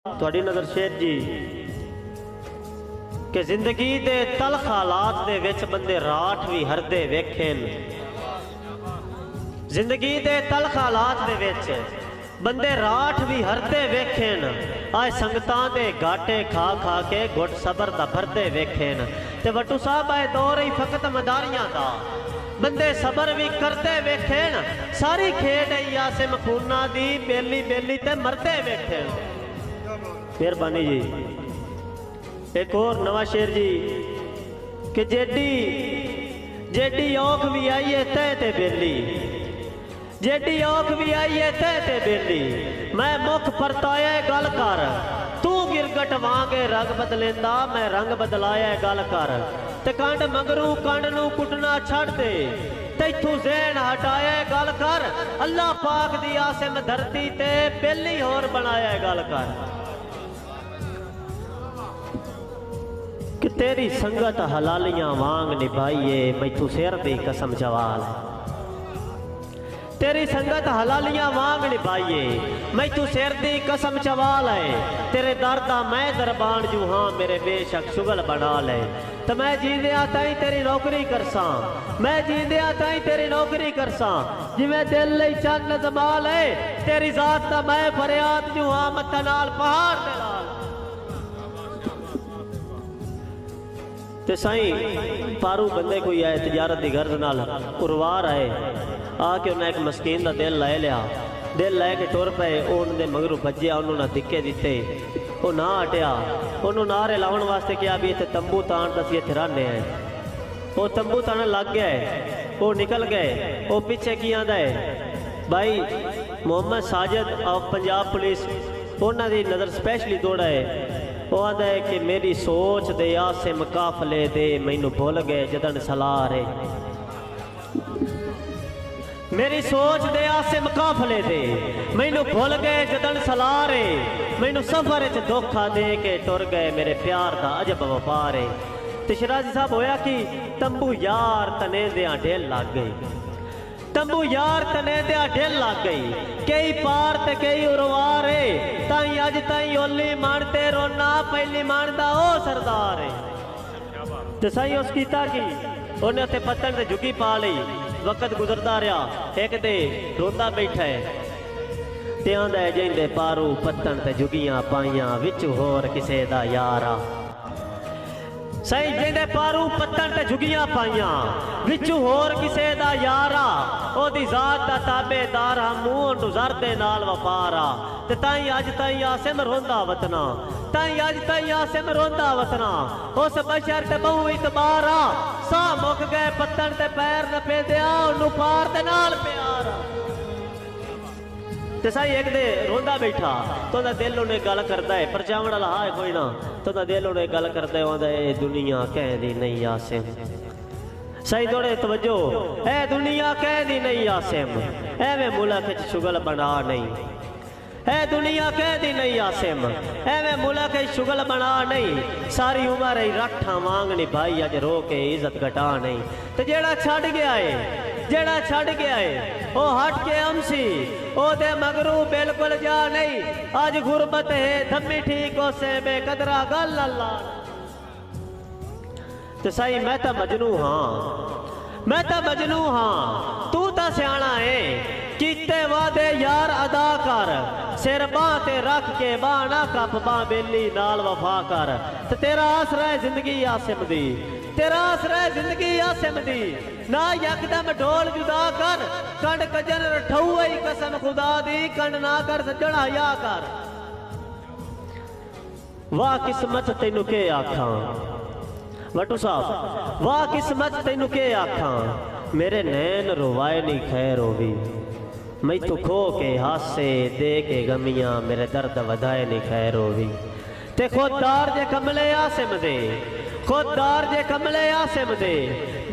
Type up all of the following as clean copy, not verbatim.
ਤੁਹਾਡੀ ਨਜ਼ਰ ਸ਼ੇਰ ਜੀ कि जिंदगी दे तलख हालात दे विच बंदे राठ भी हरदे वेखे जिंदगी दे तलख हालात दे विच बंदे राठ भी हरदे वेखे आए संगतां दे घाटे खा खा के गुट सबर दा भरदे वेखे ते वटू साहब आए दौर ही फकत मदारियां दा बंदे सबर भी करते वेखे सारी खेड यासिम खूना दी बेली बेली ते मरदे वेखे। मेहरबानी जी। एक और नवा शेर जी कि जेडी जेडी औख भी आई है तय ते बेली जेडी औख भी आई है तय ते बेली मैं मुख परताया गल कर तू गिरगट वांगे रंग बदलेंदा मैं रंग बदलाया गल कर ते कंड मगरू कंड नू कुटना छड़ दे तैथू ज़हन हटाया गल कर अल्लाह पाक दी आसिम धरती ते बेली होर बनाया गल कर कि तेरी संगत हलालियां वांग निभाइए मैथू सिर दी कसम जवाल तेरी संगत हलालियां वांग निभाइए मैथू सिर दी कसम चवाल है तेरे दर दा मैं दरबान जू हाँ मेरे बेशक शुगल बना ले तो मैं जींदिया ताई तेरी नौकरी करसा मैं जींदिया ताई तेरी नौकरी करसा जिवें दिल लई चंद जमाल है तेरी जात दा मैं फरियाद जू हाँ मत्था नाल पहाड़ दे नाल ते साईं पारू बंदे कोई आए तजारत की गर्ज नाल उरवार आए आके उन्हें एक मस्कीन का दिल लै लिया दिल लै के टुर पे उन्होंने मगरू भज्या उन्होंने धिक्के दिते वो ना हटिया उन्होंने नारे लाने वास्ते क्या भी इतने तंबू तान दसी इतने रहने हैं वो तंबू तान लग गया वो निकल गए वो पिछे की आंदा है भाई मोहम्मद साजिद ऑफ पंजाब पुलिस उन्होंने नज़र स्पैशली दौड़ा है वो आंदा है कि मेरी सोच दे आसिम काफले दे मैनू भुल गए जदन सलारे मेरी सोच दे आसिम काफले दे मैनू भुल गए जदन सलारे मैनू सफर च धोखा दे के टुर गए मेरे प्यार दा अजब वपारे ते शिराजी साहब होया कि तंबू यार तने दियां ढेल लग गई तंबू यार तने दिया ढिल लग गई कई पार ते कई उरवार ताई अज ताई ओली मानते रोना पहली मानदा ओ सरदार ते सही उस कीता कि उन्हें उत्थे पत्तन ते झुकी पा ली वक्त गुजरदा रहा एक ते रोंदा बैठा है ते आंदा है जिंदे पारू पत्तन ते झुगियां पाइयां विच होर किसे दा यारा सही जिंदे पारू पत्तन ते झुगियां पाइयां विचू होर किसे दा यारा ओदी जात दा ताबेदार मूंह नुज़र दे नाल वपारा ते ताई अज ताई आसिम रोंदा वतना ताई अज ताई आसिम रोंदा वतना उस बशर ते बहु इतबारा सा मुक गए पत्तन ते पैर न पेंदिया ओनू पार दे नाल प्यारा ते सही एक दे रोंदा बैठा तो दिल उन्हें गल करता है परचावण वाला है कोई ना तो दिल उन्हें गल करता है आंदा ए दुनिया कहदी नहीं आसिम सही थोड़े तवज्जो ए दुनिया कहदी नहीं आसिम एवें मुल्क च शुगल बना नहीं ए दुनिया कहदी नहीं आसिम एवें मुल्क च शुगल बना नहीं सारी उम्र ही रठा वांग निभाई अज रो के इज्जत घटा नहीं ते जेड़ा छड़ गया है जेड़ा छड़ गया है वो हट के अमसी ओ दे मगरू बिल्कुल जा नहीं आज गुरबत है धम्मी ठीक हो से बेकदरा गल अल्लाह ते सही मैं तो मजनू हाँ मैं तो मजनू हाँ तू तो सियाना है कीते वादे यार अदा कर सिर बां ते रख के बां ना कप बां बेली नाल वफा कर ते तेरा आसरा है जिंदगी आसिम दी तेरा आसरा है जिंदगी आसिम दी ना यकदम ढोल जुदा कर कंड कजन रठौई कसम खुदा दी कंड ना कर सज्जण हया कर वाह किस्मत तैनू के आखां वटू साहब वाह किस्मत तैनू के आखां मेरे नैन रोवाए नहीं खैर होवी मैथू खो के हासे दे के गमियां मेरे दर्द वधाए नहीं खैर होवी ते खुददार जे कमले आसिम दे खुददार जे कमले आसिम दे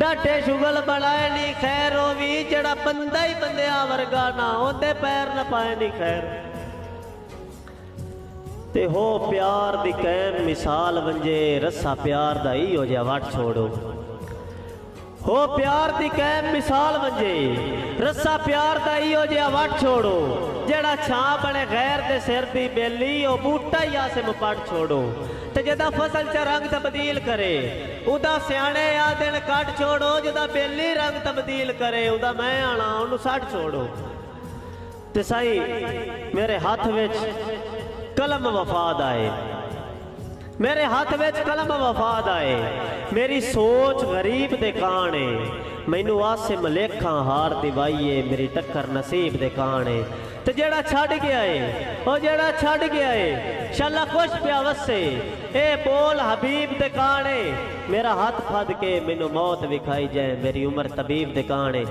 डाटे शुगल बनाए नहीं खैर होवी जड़ा बंदा ही बंदिया वर्गा ना होंदे पैर न पाए नहीं खैर ते हो प्यार दी कैम मिसाल वंजे रस्सा प्यार दा ही हो जा वट छोड़ो हो प्यार दी कैम मिसाल वंजे रस्सा प्यार दा इहो जिहा वट छोड़ो जेड़ा छां बने गैर दे सिर दी बेली ओ बूटा ही आसे मुपट छोड़ो ते जदा फसल च रंग तब्दील करे उदा सियाणे आ दिन कट छोड़ो जदा बेली रंग तब्दील करे उदा मैं आना उन्हें सट छोड़ो ते साई मेरे हाथ विच कलम वफाद आए मेरे हाथ विच कलम वफाद आए मेरी सोच गरीब दे काने मैनू आसे मलेखा हार दिवाईए मेरी टक्कर नसीब दे काने ते जेड़ा छड़ गया है ओ जेड़ा छड़ गया है शाला खुश पिया वसे ए बोल हबीब दे काने मेरा हाथ फद के मैनू मौत विखाई जाए मेरी उम्र तबीब दे काने।